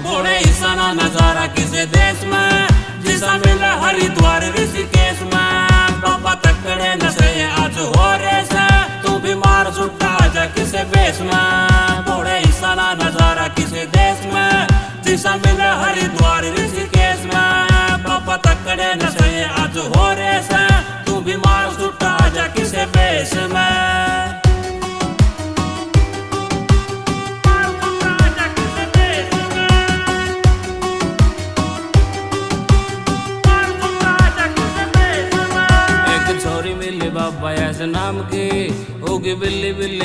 घोड़े ईसाना नजारा किसे देश में जिसा मिला हरिद्वार ऋषिकेश में। बाबा तकड़े नशे आज हो रेस तू बीमार सुट्टा आजा किसे बेस में। घोड़े ईसाना नजारा किसे देश में जिसा मिला हरिद्वार ऋषिकेश में। बाबा तकड़े नशे आज हो रेस तू बीमार सुट्टा आजा किसे बेस में। बाबा ऐसे नाम की होगी बिल्ली बिल्ली